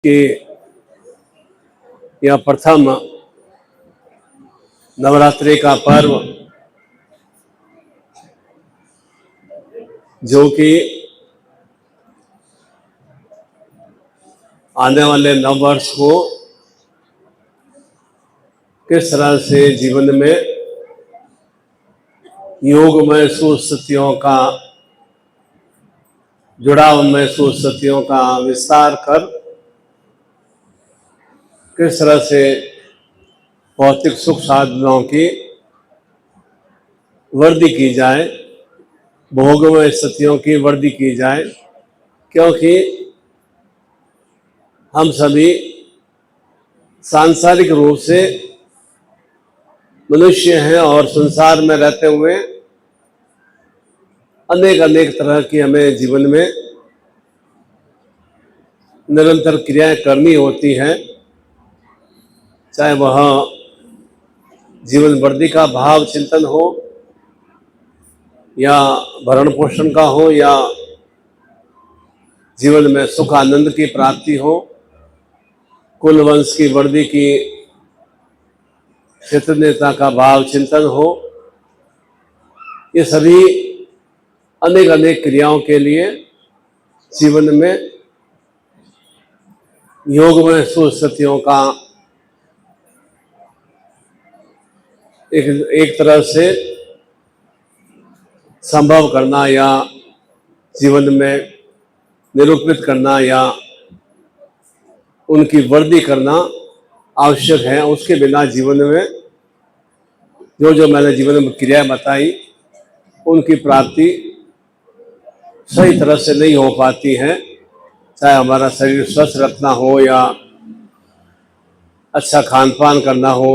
कि यह प्रथम नवरात्रि का पर्व जो कि आने वाले नव वर्ष को किस तरह से जीवन में योगमय सुस्थितियों का जुड़ावमय सुस्थितियों का विस्तार कर किस तरह से भौतिक सुख साधनों की वृद्धि की जाए, भोगमय स्थितियों की वृद्धि की जाए, क्योंकि हम सभी सांसारिक रूप से मनुष्य हैं और संसार में रहते हुए अनेक अनेक तरह की हमें जीवन में निरंतर क्रियाएं करनी होती हैं, चाहे वह जीवन वृद्धि का भाव चिंतन हो या भरण पोषण का हो या जीवन में सुख आनंद की प्राप्ति हो, कुल वंश की वृद्धि की क्षेत्रनेता का भाव चिंतन हो। ये सभी अनेक अनेक क्रियाओं के लिए जीवन में योगमय सुस्थितियों का एक तरह से संभव करना या जीवन में निरूपित करना या उनकी वृद्धि करना आवश्यक है। उसके बिना जीवन में जो मैंने जीवन में क्रियाएं बताई उनकी प्राप्ति सही तरह से नहीं हो पाती है। चाहे हमारा शरीर स्वस्थ रखना हो या अच्छा खान पान करना हो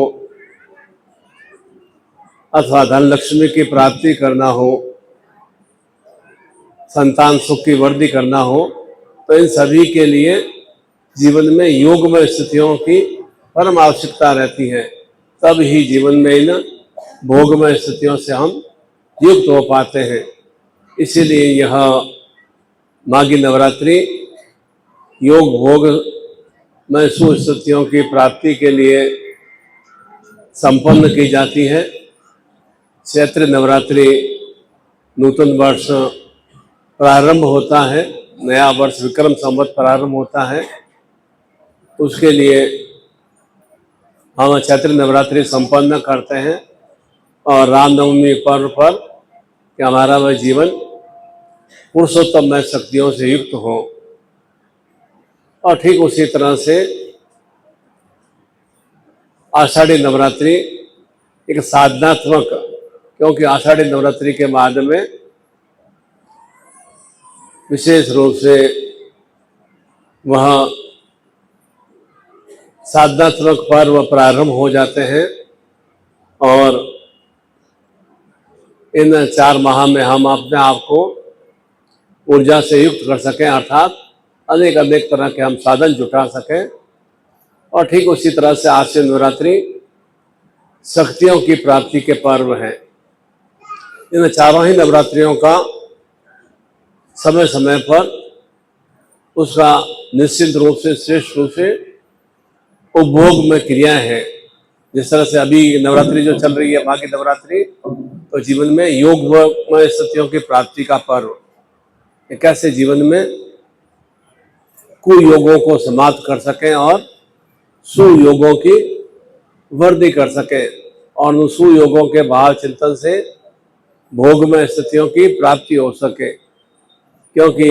अथवा धन लक्ष्मी की प्राप्ति करना हो, संतान सुख की वृद्धि करना हो, तो इन सभी के लिए जीवन में योगमय स्थितियों की परम आवश्यकता रहती है। तब ही जीवन में इन भोगमय स्थितियों से हम युक्त हो पाते हैं। इसीलिए यह माघी नवरात्रि योग भोग में सुस्थितियों की प्राप्ति के लिए संपन्न की जाती है। चैत्र नवरात्रि नूतन वर्ष प्रारंभ होता है, नया वर्ष विक्रम संवत प्रारंभ होता है। उसके लिए हम चैत्र नवरात्रि संपन्न करते हैं और रामनवमी पर्व पर कि हमारा वह जीवन पुरुषोत्तममय शक्तियों से युक्त हो। और ठीक उसी तरह से आषाढ़ी नवरात्रि एक साधनात्मक, क्योंकि आषाढ़ी नवरात्रि के बाद में विशेष रूप से वह साधनात्मक पर्व प्रारंभ हो जाते हैं और इन 4 माह में हम अपने आप को ऊर्जा से युक्त कर सकें, अर्थात अनेक अनेक तरह के हम साधन जुटा सकें। और ठीक उसी तरह से आश्विन नवरात्रि शक्तियों की प्राप्ति के पर्व है। इन चारों ही नवरात्रियों का समय समय पर उसका निश्चित रूप से श्रेष्ठ रूप से उपभोग में क्रियाएं हैं। जिस तरह से अभी नवरात्रि जो चल रही है माघी नवरात्रि, तो जीवन में योगमय स्थितियों की प्राप्ति का पर्व, कैसे जीवन में कुयोगों को समाप्त कर सकें और सुयोगों की वृद्धि कर सकें और उन सुयोगों के भाव चिंतन से भोगमय स्थितियों की प्राप्ति हो सके। क्योंकि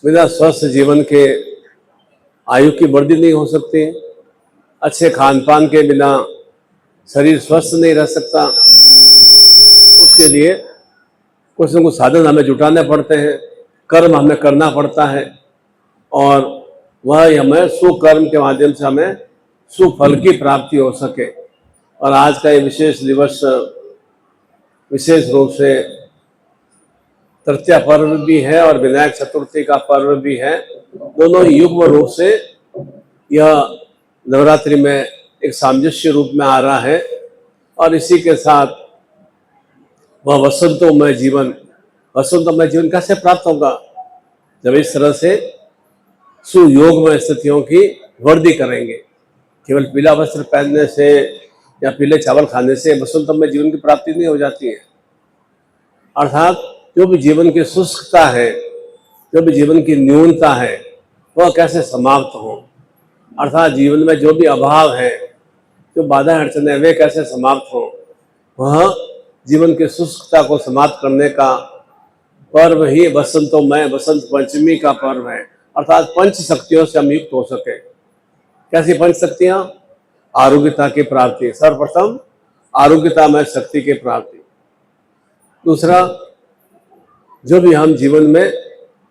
बिना स्वस्थ जीवन के आयु की वृद्धि नहीं हो सकती, अच्छे खान पान के बिना शरीर स्वस्थ नहीं रह सकता। उसके लिए कुछ न कुछ साधन हमें जुटाने पड़ते हैं, कर्म हमें करना पड़ता है और वह हमें सुकर्म के माध्यम से हमें सुफल की प्राप्ति हो सके। और आज का ये विशेष दिवस विशेष रूप से तृतीया पर्व भी है और विनायक चतुर्थी का पर्व भी है। दोनों युग्म रूप से यह नवरात्रि में एक सामंजस्य रूप में आ रहा है और इसी के साथ वह वसंतोमय जीवन कैसे प्राप्त होगा? जब इस तरह से सुयोग में स्थितियों की वृद्धि करेंगे। केवल पीला वस्त्र पहनने से या पीले चावल खाने से वसंत में जीवन की प्राप्ति नहीं हो जाती है। अर्थात जो भी जीवन की शुष्कता है, जो भी जीवन की न्यूनता है, वह कैसे समाप्त हो, अर्थात जीवन में जो भी अभाव है, जो बाधा अड़चने वे कैसे समाप्त हो, वह जीवन की शुष्कता को समाप्त करने का पर्व ही बसंतों में वसंत पंचमी का पर्व है। अर्थात पंच शक्तियों से हम युक्त हो सके। कैसी पंच शक्तियां? आरोग्यता की प्राप्ति, सर्वप्रथम आरोग्यता में शक्ति की प्राप्ति। दूसरा, जो भी हम जीवन में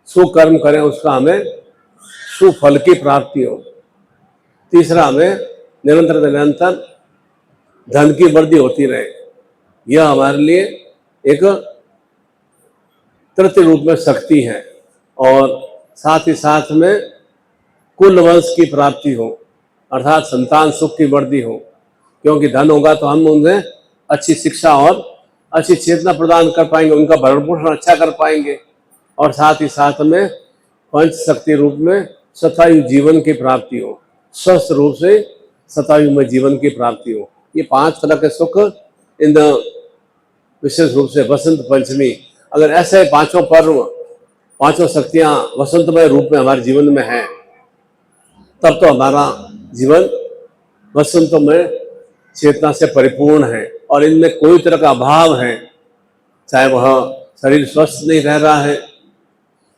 सुकर्म करें उसका हमें सुफल की प्राप्ति हो। तीसरा, हमें निरंतर निरंतर धन की वृद्धि होती रहे। यह हमारे लिए एक तृतीय रूप में शक्ति है। और साथ ही साथ में कुल वंश की प्राप्ति हो, अर्थात संतान सुख की वृद्धि हो, क्योंकि धन होगा तो हम उन्हें अच्छी शिक्षा और अच्छी चेतना प्रदान कर पाएंगे, उनका भरण पोषण अच्छा कर पाएंगे। और साथ ही साथ में पंच शक्ति रूप में शतायु जीवन की प्राप्ति हो, स्वस्थ रूप से शतायु में जीवन की प्राप्ति हो। ये 5 तरह के सुख इन विशेष रूप से वसंत पंचमी, अगर ऐसे पांचों पर्व, पांचों शक्तियां वसंतमय रूप में हमारे जीवन में हैं, तब तो हमारा जीवन वसंतों में चेतना से परिपूर्ण है और इनमें कोई तरह का अभाव है। चाहे वह शरीर स्वस्थ नहीं रह रहा है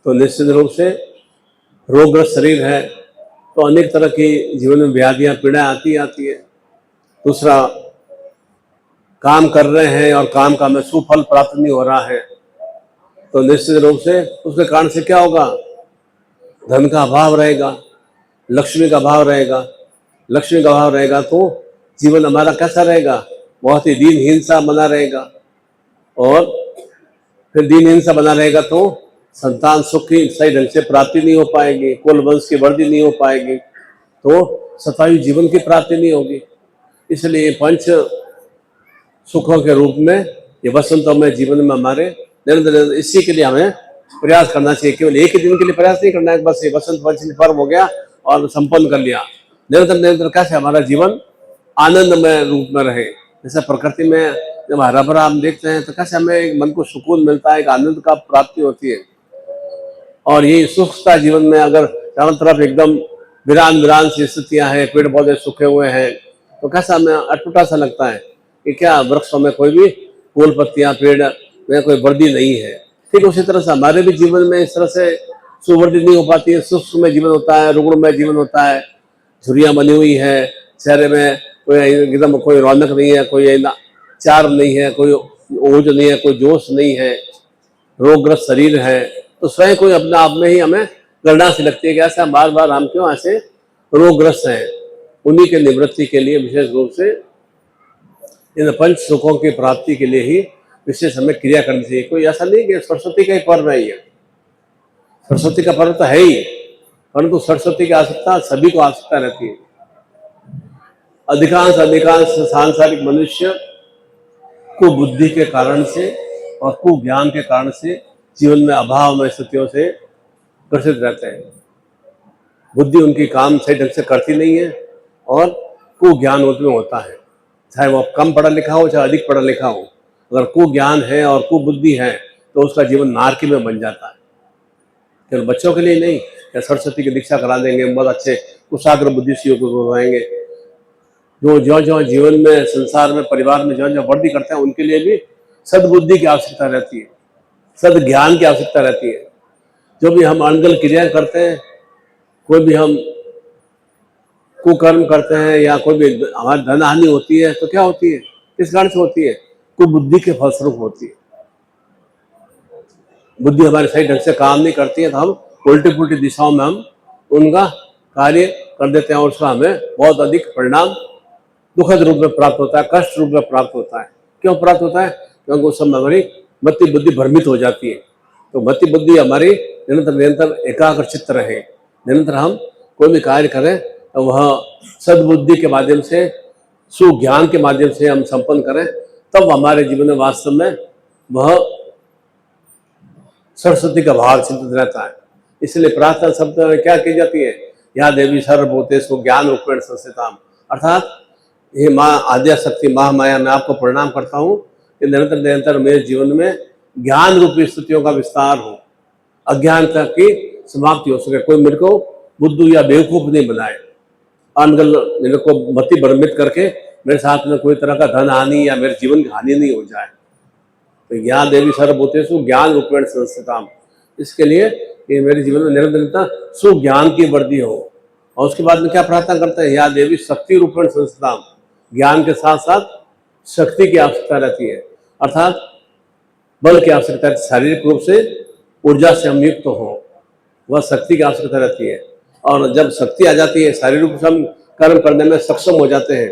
तो निश्चित रूप से रोगग्रस्त शरीर है तो अनेक तरह की जीवन में व्याधियां पीड़ाएं आती है। दूसरा, काम कर रहे हैं और काम का हमें सुफल प्राप्त नहीं हो रहा है तो निश्चित रूप से उसके कारण से क्या होगा? धन का अभाव रहेगा, लक्ष्मी का अभाव रहेगा। लक्ष्मी का अभाव रहेगा तो जीवन हमारा कैसा रहेगा? बहुत ही दीनहीन सा बना रहेगा। और फिर दीनहीन सा बना रहेगा तो संतान सुख की सही ढंग से प्राप्ति नहीं हो पाएगी, कुल वंश की वृद्धि नहीं हो पाएगी, तो शतायु जीवन की प्राप्ति नहीं होगी। इसलिए पंच सुखों के रूप में ये वसंतों में जीवन में हमारे निरंतर, इसी के लिए हमें प्रयास करना चाहिए। केवल एक ही दिन के लिए प्रयास नहीं करना है, बस ये वसंत पंचमी पर्व हो गया और संपन्न कर लिया। निरंतर निरंतर कैसे हमारा जीवन आनंदमय रूप में रहे। जैसे प्रकृति में जब हरा भरा हम देखते हैं तो कैसे हमें एक मन को सुकून मिलता है, एक आनंद का प्राप्ति होती है। और ये सुखता जीवन में अगर चारों तरफ एकदम वीरान सी स्थितियां हैं, पेड़ पौधे सूखे हुए हैं, तो कैसा हमें अटूटा सा लगता है कि क्या वृक्षों में कोई भी फूल पत्तियां, पेड़ में कोई वृद्धि नहीं है। ठीक उसी तरह से हमारे भी जीवन में इस तरह से सुवृद्धि नहीं हो पाती है। शुष्क में जीवन होता है, रुग्ण में जीवन होता है, झुर्रियां बनी हुई है, चेहरे में कोई एकदम कोई रौनक नहीं है, कोई चार्म नहीं है, कोई ओज नहीं है, कोई जोश नहीं है, रोगग्रस्त शरीर है, तो स्वयं कोई अपने आप में ही हमें गणना से लगती है कि ऐसा बार बार हम क्यों ऐसे रोगग्रस्त हैं। उन्हीं के निवृत्ति के लिए विशेष रूप से इन पंच सुखों की प्राप्ति के लिए ही विशेष हमें क्रिया करनी चाहिए। कोई ऐसा नहीं कि सरस्वती का ही पर्व है ये, सरस्वती का पर्व तो है ही, परंतु सरस्वती की आवश्यकता सभी को आवश्यकता रहती है। अधिकांश सांसारिक मनुष्य को बुद्धि के कारण से और कुज्ञान के कारण से जीवन में अभाव में स्थितियों से ग्रसित रहते हैं। बुद्धि उनकी काम सही ढंग से करती नहीं है और कुज्ञान उसमें होता है, चाहे वो कम पढ़ा लिखा हो चाहे अधिक पढ़ा लिखा हो। अगर कुज्ञान है और कुबुद्धि है तो उसका जीवन नारकी में बन जाता है। केवल बच्चों के लिए नहीं, या सरस्वती की दीक्षा करा देंगे, बहुत अच्छे कुशाग्र बुद्धिशील को रहेंगे, जो जो जीवन में, संसार में, परिवार में जो वृद्धि करते हैं, उनके लिए भी सद्बुद्धि की आवश्यकता रहती है, सद्ज्ञान की आवश्यकता रहती है। जो भी हम अनगल क्रिया करते हैं, कोई भी हम कुकर्म करते हैं या कोई भी हमारी धन हानि होती है तो क्या होती है, किस कारण से होती है? कुबुद्धि के फलस्वरूप होती है। बुद्धि हमारी सही ढंग से काम नहीं करती है तो हम उल्टी पुल्टी दिशाओं में हम उनका कार्य कर देते हैं और उसका हमें बहुत अधिक परिणाम दुखद रूप में प्राप्त होता है, कष्ट रूप में प्राप्त होता है। क्यों प्राप्त होता है? क्योंकि उस समय हमारी मति बुद्धि भ्रमित हो जाती है। तो मति बुद्धि हमारी निरंतर एकाग्र चित्त रहे, निरंतर हम कोई भी कार्य करें तो वह सद्बुद्धि के माध्यम से, सुज्ञान के माध्यम से हम संपन्न करें, तब हमारे जीवन में वास्तव में वह सरस्वती का भाव चिंतित रहता है। इसलिए प्रार्थना शब्द में क्या की जाती है, या देवी सर्वभूतेषु ज्ञान रूपेण संस्थिताम, अर्थात हे माँ आद्या शक्ति महामाया, मैं आपको प्रणाम करता हूँ कि निरंतर निरंतर मेरे जीवन में ज्ञान रूपी स्थितियों का विस्तार हो, अज्ञानता की समाप्ति हो सके, कोई मेरे को बुद्धू या बेवकूफ नहीं बनाए, अनगल मेरे को मति भ्रमित करके मेरे साथ में कोई तरह का धन हानि या मेरे जीवन की हानि नहीं हो जाए। तो ज्ञान देवी सर्वभूतेषु ज्ञान रूपेण संस्थिताम, इसके लिए कि मेरे जीवन में निरंतरता सुज्ञान की वृद्धि हो। और उसके बाद में क्या प्रार्थना करते हैं, या देवी शक्ति रूपेण संस्थिताम, ज्ञान के साथ साथ शक्ति की आवश्यकता रहती है, अर्थात बल की आवश्यकता है, शारीरिक रूप से ऊर्जा से हम युक्त हो, वह शक्ति की आवश्यकता रहती है। और जब शक्ति आ जाती है, शारीरिक रूप से हम कर्म करने में सक्षम हो जाते हैं,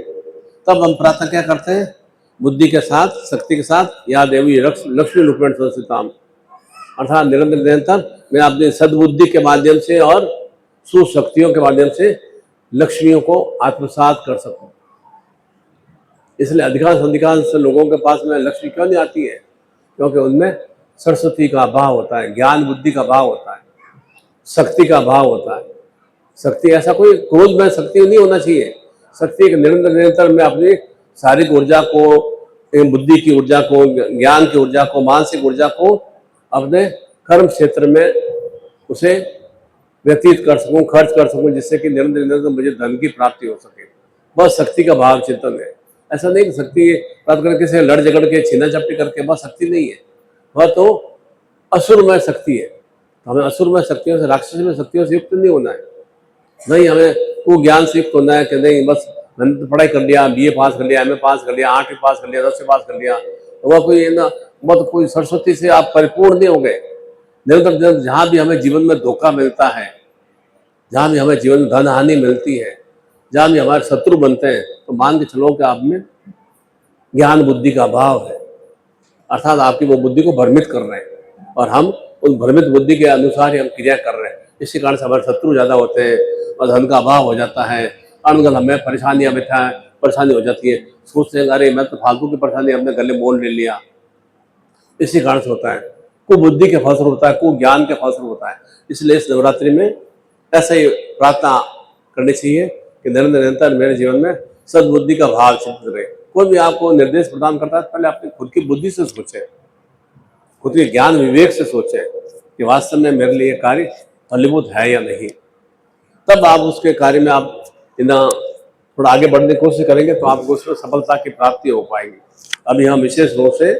तब हम प्रार्थना क्या करते हैं, बुद्धि के साथ शक्ति के साथ, या देवी लक्ष्मी रूपेण संस्थिताम, अर्थात निरंतर निरंतर मैं अपनी सद्बुद्धि के माध्यम से और सुशक्तियों के माध्यम से लक्ष्मियों को आत्मसात कर सकूं। इसलिए अधिकांश लोगों के पास में लक्ष्मी क्यों नहीं आती है, क्योंकि उनमें सरस्वती का भाव होता है, ज्ञान बुद्धि का भाव होता है, शक्ति का भाव होता है। शक्ति ऐसा कोई क्रोध में शक्ति नहीं होना चाहिए, शक्ति एक निरंतर निरंतर में अपनी शारीरिक ऊर्जा को, बुद्धि की ऊर्जा को, ज्ञान की ऊर्जा को, मानसिक ऊर्जा को अपने कर्म क्षेत्र में उसे व्यतीत कर सकूं, खर्च कर सकूं, जिससे कि निरंतर निरंतर मुझे धन की प्राप्ति हो सके। बस शक्ति का भाव चिंतन है। ऐसा नहीं कि शक्ति प्राप्त करके से लड़ झगड़ के छीना झपटी करके बस शक्ति नहीं है, वह तो असुरमय शक्ति है। तो हमें असुरमय शक्तियों से, राक्षसमय शक्तियों से युक्त नहीं होना है, नहीं हमें को ज्ञान से युक्त होना है कि नहीं बस मैंने पढ़ाई कर लिया, BA पास कर लिया, MA पास कर लिया, 8वीं पास कर लिया, 10वीं पास कर लिया, तो वह कोई ना, वह कोई सरस्वती से आप परिपूर्ण नहीं हो गए। निरंतर जहाँ भी हमें जीवन में धोखा मिलता है, जहाँ भी हमें जीवन में धन हानि मिलती है, जहाँ भी हमारे शत्रु बनते हैं, तो मान के चलो कि आप में ज्ञान बुद्धि का अभाव है, अर्थात आपकी वो बुद्धि को भ्रमित कर रहे हैं और हम उन भ्रमित बुद्धि के अनुसार ही हम क्रिया कर रहे हैं। इसी कारण से हमारे शत्रु ज़्यादा होते हैं और धन का अभाव हो जाता है, अनगल हमें परेशानी हो जाती है, सोचते हैं अरे मैं तो फालतू की परेशानी हमने गले मोल ले लिया। इसी कारण से होता है, कुबुद्धि के फलस्वरूप होता है, कुज्ञान के फलस्वरूप होता है। इसलिए इस नवरात्रि में ऐसा ही प्रार्थना करनी चाहिए कि निरंतर निरंतर मेरे जीवन में सद्बुद्धि का भाव चिंतित रहे। कोई भी आपको निर्देश प्रदान करता है, पहले अपनी खुद की बुद्धि से सोचे, खुद के ज्ञान विवेक से सोचे कि वास्तव में मेरे लिए कार्य फलीभूत है या नहीं। तब आप उसके कार्य में आप थोड़ा आगे बढ़ने की कोशिश करेंगे तो आपको उसमें सफलता की प्राप्ति हो पाएगी। अभी हम विशेष रूप से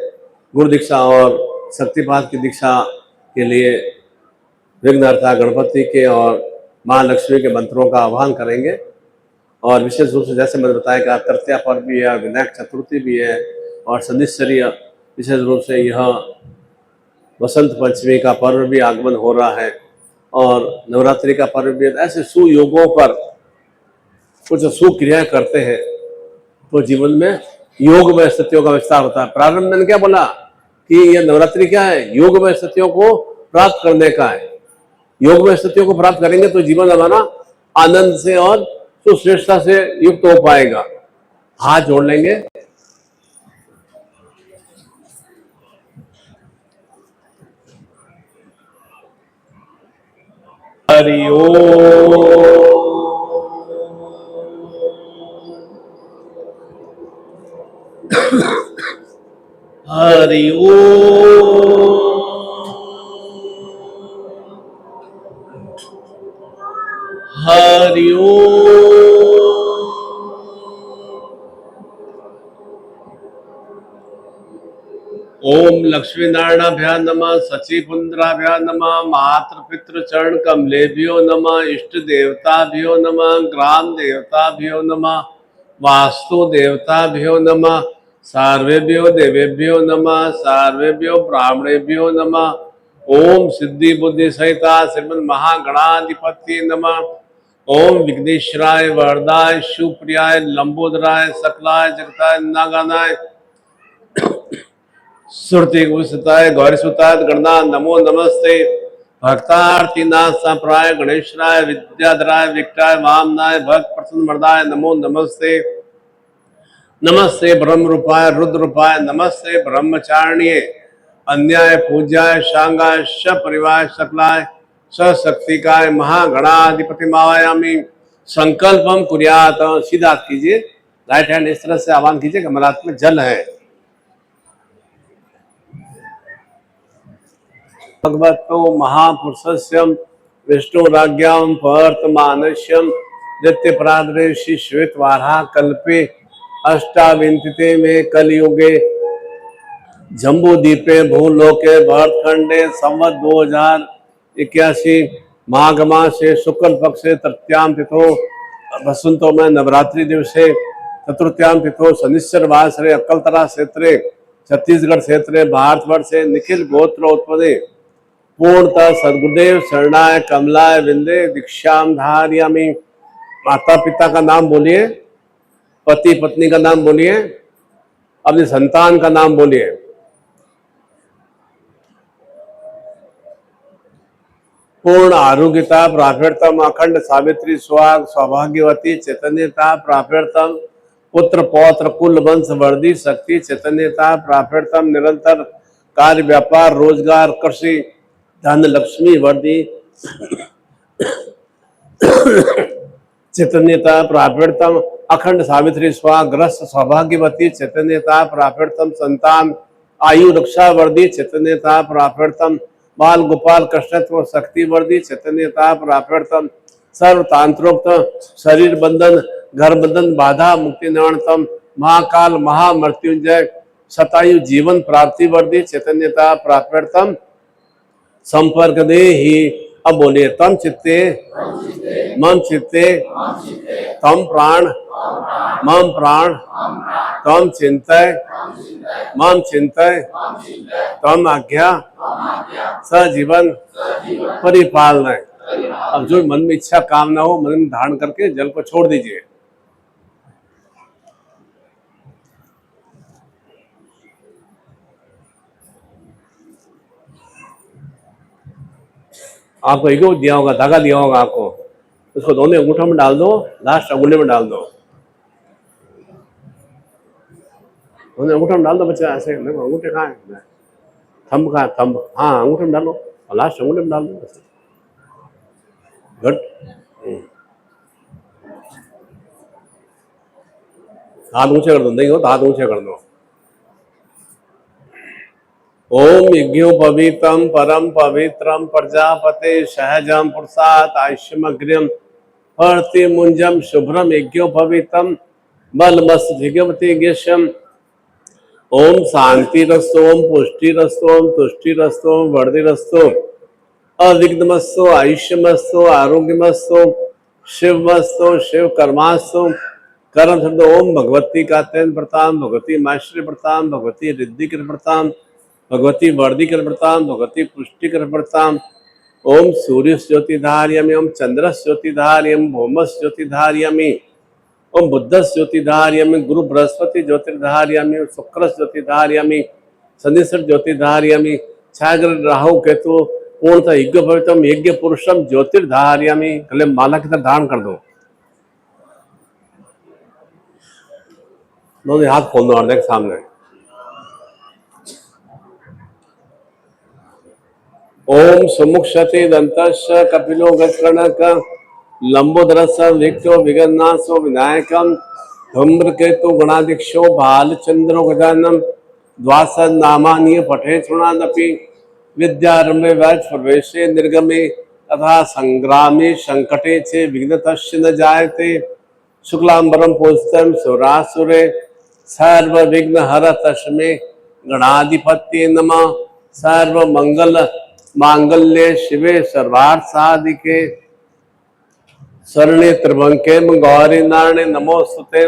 गुरु दीक्षा और शक्तिपात की दीक्षा के लिए विघ्नहर्ता गणपति के और महालक्ष्मी के मंत्रों का आह्वान करेंगे। और विशेष रूप से जैसे मैंने बताया कि तृतीया पर्व भी है, विनायक चतुर्थी भी है, और शनिश्चरी विशेष रूप से यह वसंत पंचमी का पर्व भी आगमन हो रहा है, और नवरात्रि का पर्व भी। ऐसे सुयोगों पर कुछ सुक्रियाएं करते हैं तो जीवन में योग में स्थितियों का विस्तार होता है। प्रारंभ में क्या बोला कि यह नवरात्रि क्या है, योग में स्थितियों को प्राप्त करने का है। योग में स्थितियों को प्राप्त करेंगे तो जीवन हमारा आनंद से और सुश्रेष्ठता से युक्त हो पाएगा। हाथ जोड़ लेंगे। हरि ओम। हरि ओम। हरि ओम लक्ष्मी नारायणाभ्या नमः, सचिपुंद्राभ्या नमः, मातृ पितृ चरण कमलेभ्यो नमः, इष्ट देवताभ्यो नमः, ग्राम देवताभ्यो नमः, वास्तु देवताभ्यो नमः, सर्वेभ्यो देवेभ्यो नमः, सर्वेभ्यो ब्राह्मणेभ्यो नमः। ओम सिद्धि बुद्धि सहिता श्रीमन महागणाधिपति नमः। ओम विघ्नेश्वराय वरदाय सुप्रियाय लंबोदराय सकलाय जगताय नागानाय श्रुति गुसताय गौरीसुताय गणना नमो नमस्ते। भक्तार्थिनाथ संप्राय गणेशराय विद्याधराय विकटाय वामनाय भक्त प्रसन्न मर्दाय नमो नमस्ते। नमस्ते ब्रह्म रूपाय रुद्र रूपाय, नमस्ते ब्रह्मचारिण्ये अन्याय पूज्याय शांगाय सपरिवार सकलाय सशक्तिकाय महागणाधिपति मावायामी संकल्पम कुर्यात। सीधा कीजिए, राइट हैंड इस तरह से आह्वान कीजिए, कमलात में जल है। भगवतो महापुरुषस्यम विष्णुराज्ञां वर्तमानस्यम नित्यपराधरे श्री श्वेतवाराह कल्पे अष्टाविंशतिते में कलयुगे जम्बूद्वीपे भूलोके भरतखंडे संवत 2081 माघ मासे शुक्ल पक्षे तृतीयाम तिथो वसंतो में नवरात्रि दिवसे चतुर्थ्याम तिथो शनिश्चर वासरे अक्कलतरा क्षेत्रे छत्तीसगढ़ क्षेत्रे भारतवर्षे निखिल गोत्र उत्पदे पूर्णतः सदगुरुदेव शरणाय कमलाय विंदे दीक्षाम धारयामि। माता पिता का नाम बोलिए, पति पत्नी का नाम बोलिए, अपने संतान का नाम बोलिए। पूर्ण आरोग्यता प्राप्यर्थम अखंड सावित्री सुहाग सौभाग्यवती चैतन्यता प्राप्यर्थम पुत्र पौत्र कुल वंश वर्धी शक्ति चैतन्यता प्राप्यर्थम निरंतर कार्य व्यापार रोजगार कृषि धन लक्ष्मी वर्धी चैतन्यता प्राप्यर्थम अखंड सावित्री स्वाग्रस्त सौभाग्यवती चैतन्यता प्राप्यर्थम संतान आयु रक्षा वर्धी चैतन्यता प्राप्यर्थम बाल गोपाल कृष्णत्व शक्ति वर्धी चैतन्यता प्राप्यर्थम सर्व तांत्रोक्त शरीर बंधन घर बंधन बाधा मुक्ति निवारणतम महाकाल महामृत्युंजय शतायु जीवन प्राप्ति वर्धी चैतन्यता प्राप्यर्थम संपर्क दे ही। अब बोलिए, तम चित्ते मम चित्ते तम प्राण मम प्राण तम चिंतय मम चिंतय तम आज्ञा सजीवन परिपालना। अब जो मन में इच्छा कामना हो मन में धारण करके जल को छोड़ दीजिए। आपको एक दिया होगा, धागा दिया होगा आपको, उसको दोनों अंगूठों में डाल दो, लास्ट अंगूठे में डाल दो, दोनों अंगूठों में डाल दो बच्चा। ऐसे अंगूठे कहाँ है, थंब कहाँ, थंब, हाँ अंगूठे में डालो और लास्ट अंगूठे में डाल दो। गुड। हाथ ऊंचे कर दो, नहीं हो तो हाथ ऊंचे कर दो। ओम यज्ञोपवीतम परम पवित्रम प्रजापते सहजम पुरुषात् आयुष्यमग्र्यम हर्ति मुंजम शुभ्रम यज्ञोपवीतम बलमस्तिगवती गेशम। ओम शांतिरस्तो ओम पुष्टिरस्तो ओम तुष्टिरस्तो ओम वर्धिरस्तो अविघ्नमस्तो आयुष्यमस्तो आरोग्यमस्तो शिवमस्तो शिव कर्मास्तो। कर्म शब्द ओम भगवती का तेन प्रताम भगवती माश्री प्रताम भगवती रिद्धि कृ प्रताम भगवती वर्दी कर प्रताम भगवती पुष्टि कर प्रताम। ओम सूर्य ज्योतिधार्यमी ओम चंद्र ज्योतिधार्यम भौमस ज्योतिधार्यमी ओम बुद्ध ज्योतिधार्यमी गुरु बृहस्पति ज्योतिर्धार्यमी शुक्र ज्योतिधार्यमी शनिश्चर ज्योतिधार्यमी छायाग्रह राहु केतु पूर्णतः यज्ञ पवित्रम यज्ञ पुरुषम ज्योतिर्धार्यमी। गले माला की तरह धारण कर दो, दोनों हाथ खोल दो और देख सामने। ओम सुमुक्षते दंतस्य कपिलो गणक लंबोदरस्य विक्तो विगन्नासो विनायकम धूम्रकेतु गणाधिक्षो बालचंद्रो गजानम द्वासद नामानि पठे शृणानपि विद्यारंभे वैच प्रवेशे निर्गमे तथा संग्रामे संकटे चे विघ्नतस्य न जायते शुक्लांबरम पुस्तम सुरासुरे सर्व विघ्न हर तस्मे गणाधिपत्ये नमः। सर्व मंगल मांगल्ये शिवे सर्वार्थ साधिके शरणे त्र्यंबके गौरी नारायणे नमोस्तुते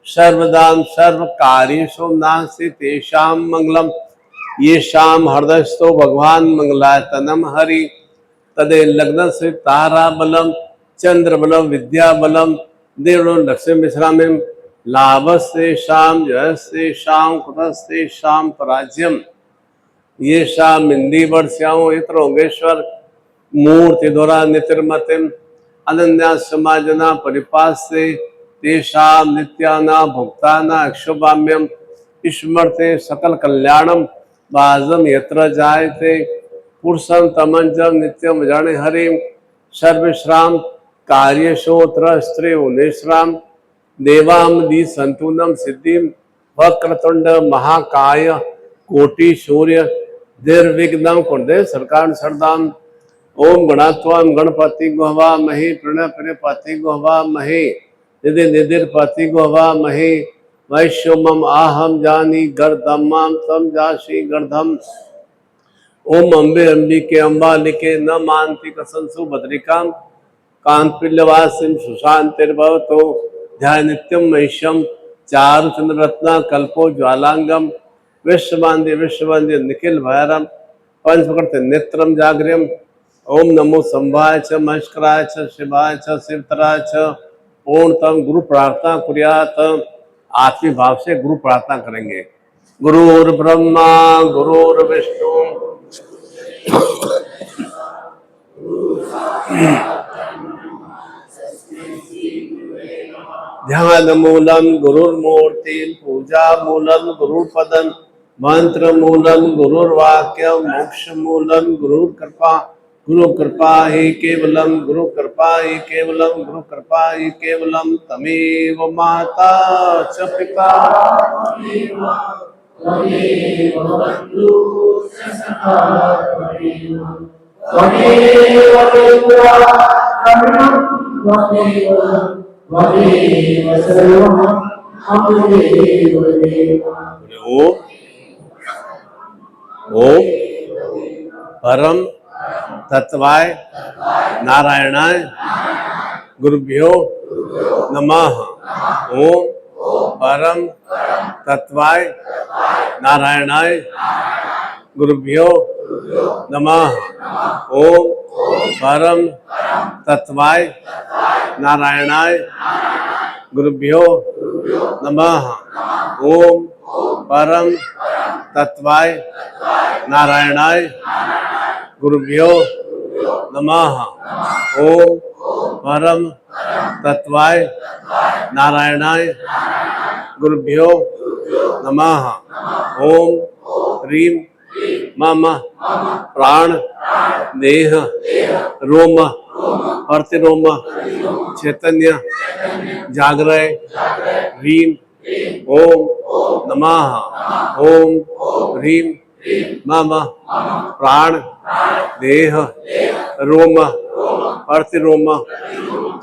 सर्वदां सर्व कार्येषु नास्ति तेषां मंगलम येषां हृदयस्थो भगवान मंगलायतनम हरि तदे लग्न से तारा बलम चंद्र बलम विद्या बलम देवो लक्ष्मी विश्राम लाभस्ते शाम जयस्ते शाम कुतस्ते शाम पराज्यम ये शाम इंदी वर्ष्याओ इतरोगेश्वर मूर्ति द्वारा नितिर्मतिम अनन्या समाजना परिपास्ते तेषाम नित्याना भुक्ताना अक्षुभाम्यम स्मरते सकल कल्याणम बाजम यत्र जायते पुरुषं तमंजम नित्यम जाने हरिम सर्वश्राम कार्यशोत्र स्त्रेयो निश्राम देवाम दी संतुनम सिद्धिम वक्रतुंड महाकाय कोटि सूर्य निर्विघ्नं कुरुते सरकार सरदाम ओम गणात्वाम गणपति गुहवा महे प्रणय प्रणपति गुहवा महे निधि निधिर पति गुहवा महे वैश्वमम आहम जानी गर्दमाम तम जाशी गर्धम ओम अम्बे अंबिके अम्बालिके न मानती कसंसु भद्रिकाम कांपिल्यवासिम सुशांतिर्भवतो ध्यान नित्यम महिषम चारु चंद्र रत्ना कल्पो ज्वालांगम विश्ववंद्य निखिल भैरम पंचकृत नेत्रम जागृम ओम नमो संभाय च महेश्वराय च शिवाय च शिवतराय च पूर्णतम गुरु प्रार्थना कुर्यात। आत्मी भाव से गुरु प्रार्थना करेंगे। गुरुर् ब्रह्मा गुरुर्विष्णु ध्यान मूलम गुरुर्मूर्ति पूजा मूलम गुरुपदम मंत्र मूलम गुरुर्वाक्यम मोक्ष मूलम गुरुकृपा गुरु कृपा ही केवलम गुरु कृपा ही केवलम गुरु कृपा ही केवलम तमेव माता च पिता त्वमेव बन्धु च सखा त्वमेव सर्वं ओम परम तत्वाय नारायणाय गुरुभ्यो नमः। ओम परम तत्वाय नारायणाय गुरुभ्यो नमः। ओम परम तत्वाय नारायणाय गुरुभ्यो नमः। ओम परम तत्वाय नारायणाय गुरुभ्यो नमः। ओम परम तत्वाय नारायणाय गुरुभ्यो नमः। ओम ह्रीं मम प्राण देह रोम प्रतिरोम चैतन्य जागृय ह्रीं ओम नमः। ओम ह्रीं मम प्राण देह रोम प्रतिरोम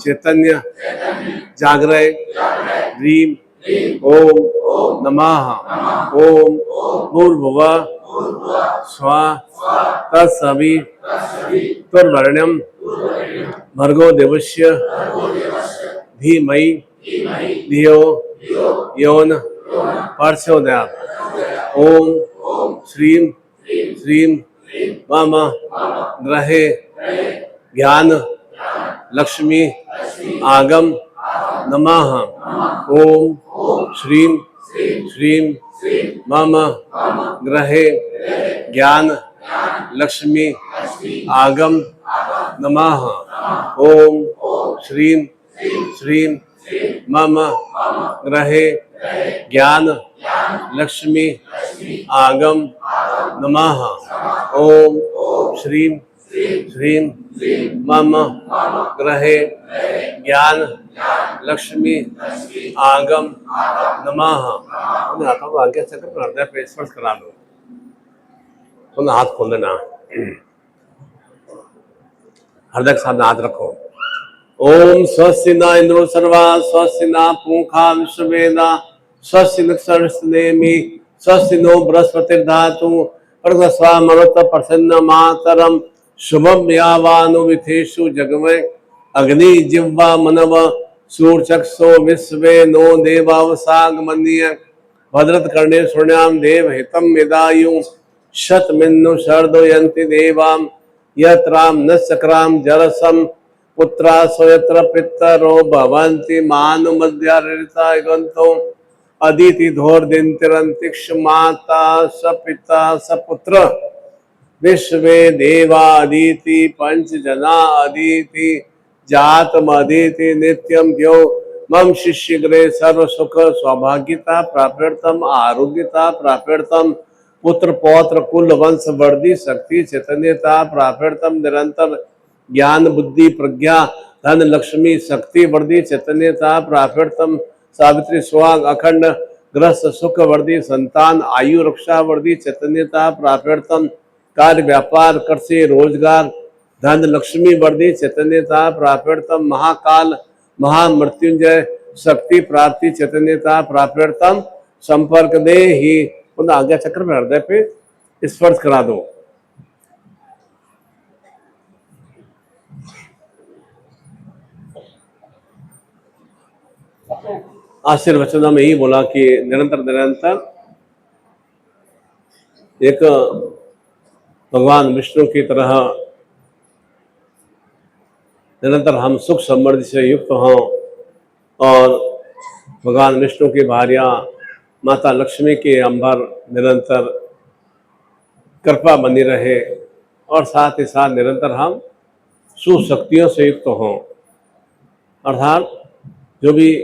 चैतन्य जागृय ह्रीं ओम नमः। ओम भूर्भुवः स्वः तत्सवितुर्वरेण्यं भर्गो देवस्य धीमहि धियो यो नः प्रचोदयात्। ओम श्रीं श्रीं मम ग्रहे ज्ञान लक्ष्मी आगम नमः। ओम श्रीं श्रीं मम ग्रहे ज्ञान लक्ष्मी आगम नमः। ओम श्रीं श्रीं मम ग्रहे ज्ञान लक्ष्मी आगम नमः। ओम श्रीं श्रीं मम ग्रहे ज्ञान लक्ष्मी आगम नमः। उन हाथों को आगे से कर हृदय पे स्पर्श करा लो। उन हाथ खोल देना, हृदय के सामने हाथ रखो। ओम स्वस्ति न इंद्रो सर्वा स्वस्ति न पूषा विश्ववेदा स्वस्ति नक्षत्रनेमि स्वस्ति नो बृहस्पतिर्धातु प्रगस्वा मरुत प्रसन्न मातरम शुभम यावानु विथेषु जगमे अग्नि जिह्वा मनव सूर्चक्षो विश्वे नो देवावसागमनीय भद्रत कर्णे शृण्याम देव हितम विदायु शतमिन्नु शर्दो यन्ति देवाम यत्राम न चक्राम जरसम पुत्रा स्वयत्र पितरो भवन्ति मानुमध्यारिता गंतो अदिति धोर दिनतिरंतिक्ष माता सपिता सपुत्र विश्वे देवा अदिति पंच जना अदिति जातम अदिति नित्यम द्यो मम शिष्य गृह सर्व सुख सौभाग्यता प्राप्यर्थम आरोग्यता प्राप्यर्थम पुत्र पौत्र कुल वंश वर्दी शक्ति चैतन्यता प्राफितम निरंतर ज्ञान बुद्धि प्रज्ञा धन लक्ष्मी शक्ति वर्दी चैतन्यता प्राफितम सावित्री सुहाग अखंड ग्रस्त सुख वर्दी संतान आयु रक्षा वर्दी चैतन्यता प्राफितम कार्य व्यापार कृषि रोजगार धन लक्ष्मी वर्दी चैतन्यता प्राफितम महाकाल महामृत्युंजय शक्ति प्राप्ति चैतन्यता प्राफितम संपर्क दे ही पुनः आज्ञा चक्र में हृदय पे स्पर्श करा दो। आशीर्वचन में यही बोला कि निरंतर निरंतर एक भगवान विष्णु की तरह निरंतर हम सुख समृद्धि से युक्त हों और भगवान विष्णु की भार्या माता लक्ष्मी के अंबर निरंतर कृपा बनी रहे और साथ ही साथ निरंतर हम सुशक्तियों से युक्त हों, अर्थात जो भी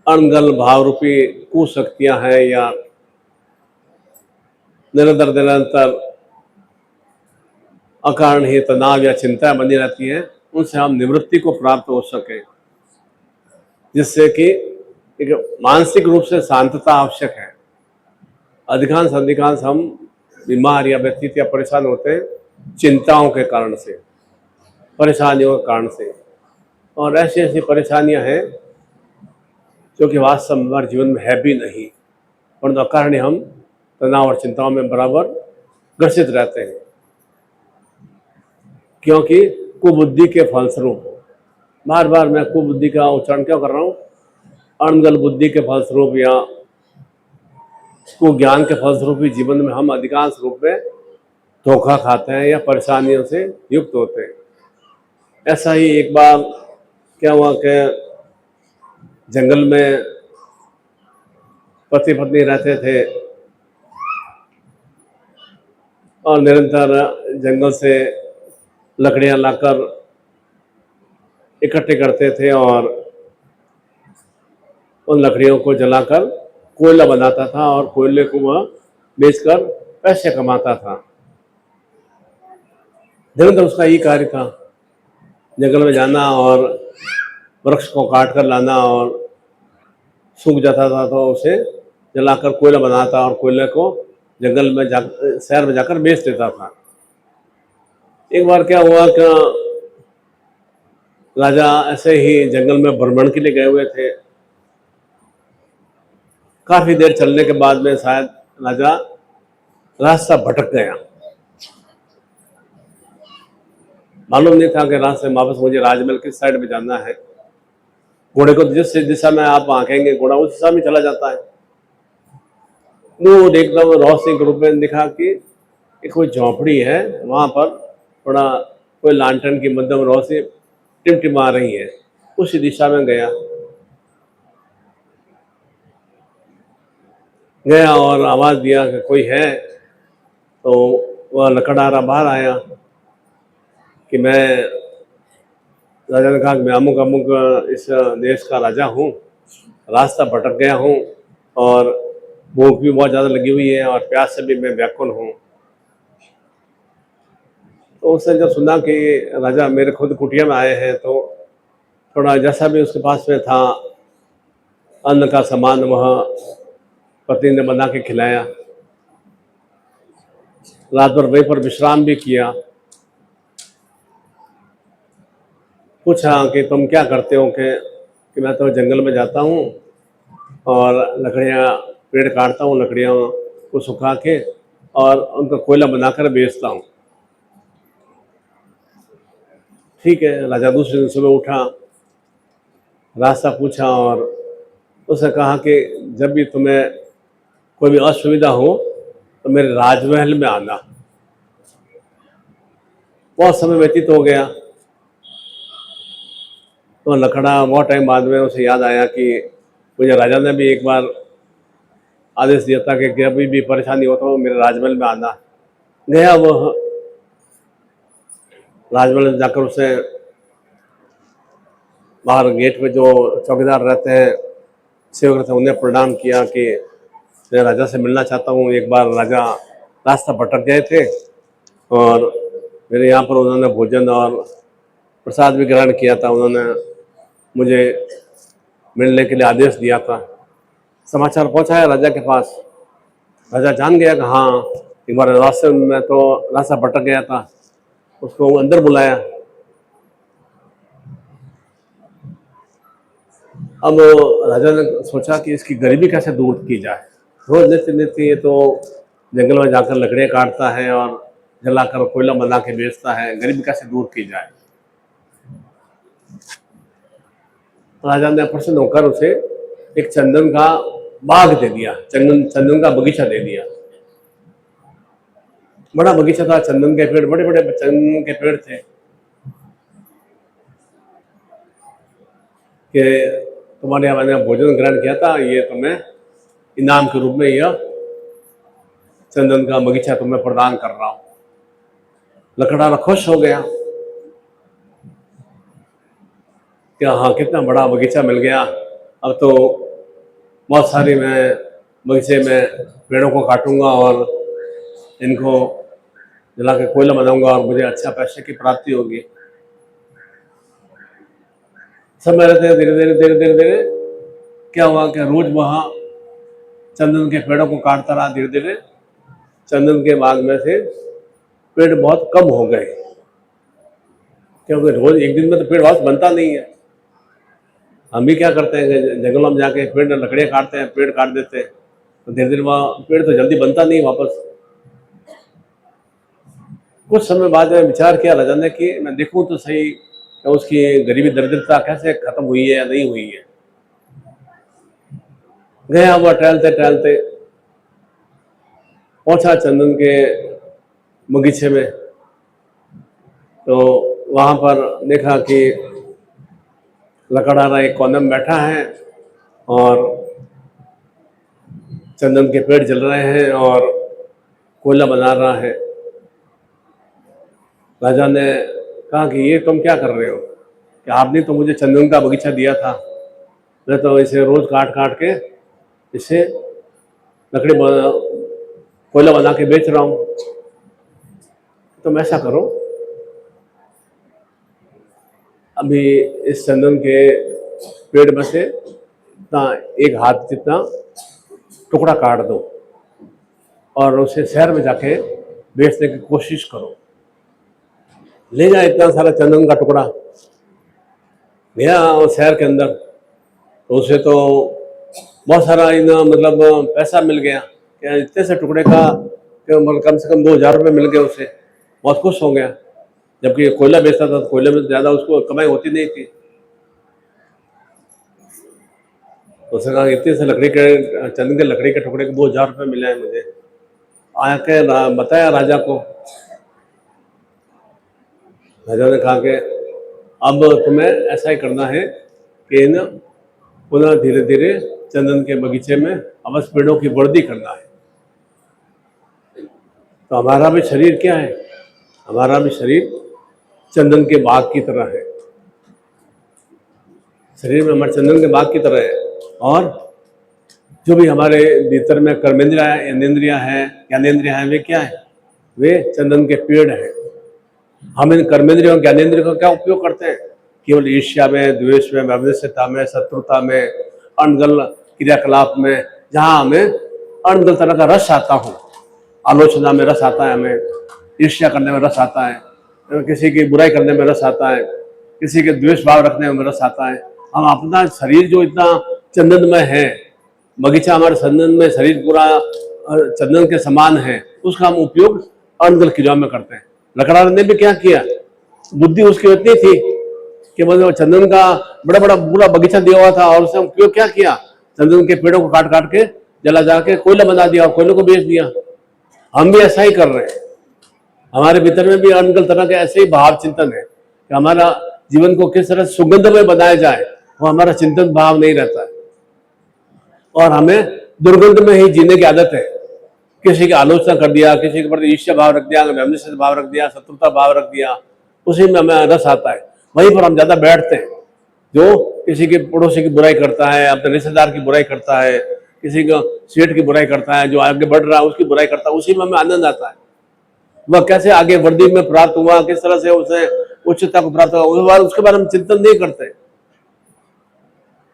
अणगल भाव रूपी कुशक्तियां हैं या निरंतर निरंतर अकारण ही तनाव या चिंता बनी रहती है, उनसे हम निवृत्ति को प्राप्त हो सके, जिससे कि एक मानसिक रूप से शांतता आवश्यक है। अधिकांश हम बीमार या व्यतीत या परेशान होते हैं चिंताओं के कारण से, परेशानियों के कारण से, और ऐसी ऐसी परेशानियां हैं जो कि वास्तव में हमारे जीवन में है भी नहीं, परंतु अकारण हम तनाव और चिंताओं में बराबर ग्रसित रहते हैं, क्योंकि कुबुद्धि के फलस्वरूप। बार बार मैं कुबुद्धि का उच्चारण क्यों कर रहा हूँ? अणगल बुद्धि के फलस्वरूप या कुज्ञान के फलस्वरूप ही जीवन में हम अधिकांश रूप में धोखा खाते हैं या परेशानियों से युक्त होते हैं। ऐसा ही एक बार क्या हुआ कि जंगल में पति पत्नी रहते थे और निरंतर जंगल से लकड़ियां लाकर इकट्ठे करते थे और उन लकड़ियों को जलाकर कोयला बनाता था और कोयले को वह बेचकर पैसे कमाता था। निरंतर उसका यही कार्य था, जंगल में जाना और वृक्ष को काट कर लाना और सूख जाता था तो उसे जलाकर कोयला बनाता और कोयले को जंगल में शहर में जाकर बेच देता था। एक बार क्या हुआ कि राजा ऐसे ही जंगल में भ्रमण के लिए गए हुए थे। काफी देर चलने के बाद में शायद राजा रास्ता भटक गया, मालूम नहीं था कि रास्ते में वापस मुझे राजमहल किस साइड में जाना है। घोड़े को जिस दिशा में आप आंकेंगे घोड़ा उस दिशा में चला जाता है। दूर एकदम रोशनी के रूप में दिखा कि एक कोई झोंपड़ी है, वहां पर थोड़ा कोई लालटेन की मध्यम रोशनी टिमटिमा रही है, उसी दिशा में गया और आवाज दिया कि कोई है। तो वह लकड़हारा बाहर आया कि मैं, राजा ने कहा कि मैं अमुक अमुक इस देश का राजा हूँ, रास्ता भटक गया हूँ और भूख भी बहुत ज़्यादा लगी हुई है और प्यास से भी मैं व्याकुल हूँ। तो उसने जब सुना कि राजा मेरे खुद कुटिया में आए हैं तो थोड़ा जैसा भी उसके पास में था अन्न का सामान वह पत्नी ने बना के खिलाया। रात भर वहीं पर विश्राम भी किया। पूछा कि तुम क्या करते हो? कि मैं तो जंगल में जाता हूँ और लकड़ियाँ पेड़ काटता हूँ, लकड़ियों को सुखा के और उनका कोयला बनाकर बेचता हूँ। ठीक है। राजा दूसरे दिन सुबह उठा, रास्ता पूछा और उसने कहा कि जब भी तुम्हें कोई भी असुविधा हो तो मेरे राजमहल में आना। बहुत समय व्यतीत हो गया तो लकड़ा बहुत टाइम बाद में उसे याद आया कि मुझे राजा ने भी एक बार आदेश दिया था कि अभी भी परेशानी हो तो मेरे राजमहल में आना। गया वह राजमहल में जाकर उसे बाहर गेट पे जो चौकीदार रहते हैं, सेवक रहते हैं, उन्हें प्रणाम किया कि मैं राजा से मिलना चाहता हूँ। एक बार राजा रास्ता भटक गए थे और मेरे यहाँ पर उन्होंने भोजन और प्रसाद भी ग्रहण किया था। उन्होंने मुझे मिलने के लिए आदेश दिया था। समाचार पहुँचाया राजा के पास। राजा जान गया कि हाँ, एक बार रास्ते में तो रास्ता भटक गया था। उसको अंदर बुलाया। अब राजा ने सोचा कि इसकी गरीबी कैसे दूर की जाए। रोज नित्य नित्य ये तो जंगल में जाकर लकड़ियाँ काटता है और जलाकर कोयला बना के बेचता है, गरीबी कैसे दूर की जाए। राजा ने प्रसन्न होकर उसे एक चंदन का बाग दे दिया, चंदन का बगीचा दे दिया। बड़ा बगीचा था, चंदन के पेड़, बड़े बड़े चंदन के पेड़ थे कि तुम्हारे यहाँ मैंने भोजन ग्रहण किया था, ये तुम्हें इनाम के रूप में यह चंदन का बगीचा तुम्हें प्रदान कर रहा हूँ। लकड़हारा खुश हो गया कि हाँ, कितना बड़ा बगीचा मिल गया। अब तो बहुत सारी मैं बगीचे में पेड़ों को काटूंगा और इनको जला के कोयला बनाऊंगा और मुझे अच्छा पैसे की प्राप्ति होगी। समय रहते धीरे धीरे धीरे धीरे धीरे क्या हुआ कि रोज वहाँ चंदन के पेड़ों को काटता रहा। धीरे धीरे चंदन के बाग में से पेड़ बहुत कम हो गए, क्योंकि रोज एक दिन में तो पेड़ वापस बनता नहीं है। हम भी क्या करते हैं, जंगलों में जाके पेड़ लकड़ियाँ काटते हैं, पेड़ काट देते हैं, तो धीरे धीरे वहाँ पेड़ तो जल्दी बनता नहीं वापस। कुछ समय बाद में विचार किया राजा ने कि मैं देखूं तो सही कि उसकी गरीबी दरिद्रता कैसे खत्म हुई है या नहीं हुई है। गया हुआ टहलते टहलते पहुंचा चंदन के बगीचे में, तो वहां पर देखा कि लकड़हारा एक कोने में बैठा है और चंदन के पेड़ जल रहे हैं और कोयला बना रहा है। राजा ने कहा कि ये तुम क्या कर रहे हो, कि आपने तो मुझे चंदन का बगीचा दिया था, मैं तो इसे रोज काट काट के इसे कोयला बना के बेच रहा हूँ। तुम ऐसा करो, अभी इस चंदन के पेड़ में से इतना एक हाथ जितना टुकड़ा काट दो और उसे शहर में जाके बेचने की कोशिश करो। ले जाए इतना सारा चंदन का टुकड़ा, गया शहर के अंदर, तो उसे तो बहुत सारा मतलब पैसा मिल गया। क्या इतने से टुकड़े का मतलब कम से कम 2000 रुपये मिल गए उसे। बहुत खुश हो गया, जबकि कोयला बेचता था तो कोयले में ज़्यादा उसको कमाई होती नहीं थी। तो उसने कहा इतने से लकड़ी के चंदन के लकड़ी के टुकड़े के 2000 रुपये मिले हैं मुझे। आके बताया राजा को। राजा ने कहा कि अब तुम्हें ऐसा ही करना है कि पुनः धीरे धीरे चंदन के बगीचे में अवश्य पेड़ों की वृद्धि करना है। तो हमारा भी शरीर क्या है, हमारा भी शरीर चंदन के बाग की तरह है। शरीर में हमारे चंदन के बाग की तरह है, और जो भी हमारे भीतर में कर्मेंद्रियां हैं, ज्ञानेंद्रियां हैं, वे क्या है, वे चंदन के पेड़ हैं। हम इन कर्मेंद्रियों और ज्ञानेंद्रियों का क्या उपयोग करते हैं, केवल ईर्ष्या में, द्वेष में, वैमनस्यता में, शत्रुता में, अनगल क्रियाकलाप में, जहाँ हमें अनगल तरह का रस आता हो। आलोचना में रस आता है, हमें ईर्ष्या करने में रस आता है, किसी की बुराई करने में रस आता है, किसी के द्वेष भाव रखने में रस आता है। हम अपना शरीर जो इतना चंदन में है, बगीचा हमारे चंदन में, शरीर पूरा चंदन के समान है, उसका हम उपयोग अनगल क्रिया में करते हैं। लकड़हारे ने भी क्या किया, बुद्धि उसकी इतनी थी कि मतलब चंदन का बड़ा बड़ा पूरा बगीचा दिया हुआ था और उसने उपयोग क्या किया, चंदन के पेड़ों को काट काट के जला जाके कोयला बना दिया और कोयले को बेच दिया। हम भी ऐसा ही कर रहे हैं। हमारे भीतर में भी अनगल तरह के ऐसे ही भाव चिंतन है कि हमारा जीवन को किस तरह सुगंध में बनाया जाए, वो हमारा चिंतन भाव नहीं रहता है, और हमें दुर्गंध में ही जीने की आदत है। किसी की आलोचना कर दिया, किसी के प्रति ईर्ष्या भाव रख दिया, वैमनस्य भाव रख दिया, शत्रुता भाव रख दिया, उसी में हमें रस आता है। वहीं पर हम ज्यादा बैठते हैं। जो किसी के पड़ोसी की बुराई करता है, अपने रिश्तेदार की बुराई करता है, किसी का सेठ की बुराई करता है, जो आगे बढ़ रहा है उसकी बुराई करता है, उसी में हमें आनंद आता है। वह कैसे आगे वर्दी में प्राप्त हुआ, किस तरह से उसे उच्चता को प्राप्त हुआ, उसके बारे में चिंतन नहीं करते।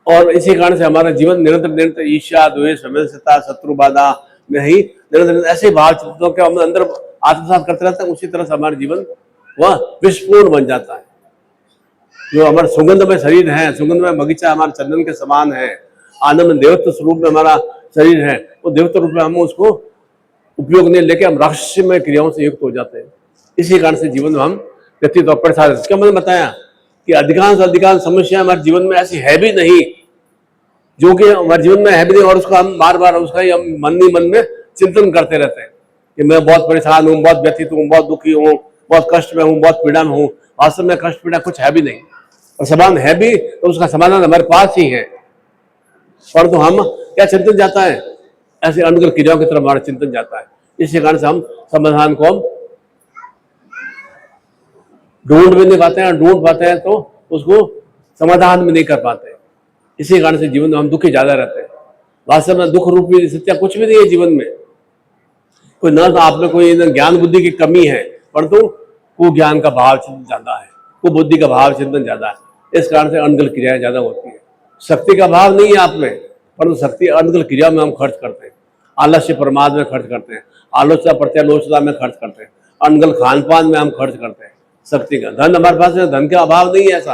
और इसी कारण से हमारा जीवन निरंतर निरंतर ईर्ष्या, द्वेष, विमर्शता, शत्रु बाधा में ही निरंतर ऐसे भाव चिंतनों के हम अंदर आत्मसात करते रहते हैं। उसी तरह से हमारा जीवन वह विषपूर्ण बन जाता है। जो हमारा सुगंधमय शरीर है, सुगंधमय बगीचा हमारे चंदन के समान है, आनंद देवत्व स्वरूप में हमारा शरीर है, वो देवत्व रूप में हम उसको उपयोग नहीं लेके हम राक्षसमय क्रियाओं से युक्त हो जाते हैं। इसी कारण से जीवन में हम व्यक्तित्व परेशान। इसका मैंने बताया कि अधिकांश समस्या हमारे जीवन में ऐसी है भी नहीं, जो कि हमारे जीवन में है भी नहीं, और उसका हम बार बार उसका ही हम मन में चिंतन करते रहते हैं कि मैं बहुत परेशान हूँ, बहुत व्यथित हूँ, बहुत दुखी हूँ, बहुत कष्ट में हूँ, बहुत पीड़ा में हूँ। वास्तव में कष्ट पीड़ा कुछ है भी नहीं, और समाधान है भी तो उसका समाधान हमारे पास ही है, परंतु हम क्या चिंतन जाता है, ऐसे अनगल क्रियाओं की तरफ हमारा चिंतन जाता है। इसी कारण से हम समाधान को हम ढूंढ भी नहीं पाते हैं, ढूंढ पाते हैं तो उसको समाधान भी नहीं कर पाते। इसी कारण से जीवन में हम दुखी ज्यादा रहते हैं। वास्तव में दुख रूपी सत्या कुछ भी नहीं है जीवन में। कोई न तो आप में कोई ज्ञान बुद्धि की कमी है, परंतु कुज्ञान का भाव चिंतन ज्यादा है, कुबुद्धि का भाव चिंतन ज्यादा है। इस कारण से अनगल क्रियाएं ज्यादा होती है। शक्ति का भाव नहीं है आप में, परंतु शक्ति अनगल क्रिया में हम खर्च करते हैं, आलस्य प्रमाद में खर्च करते हैं, आलोचना प्रत्यालोचना में खर्च करते हैं, अनगल खान पान में हम खर्च करते हैं। शक्ति का धन हमारे पास है, धन का अभाव नहीं है। ऐसा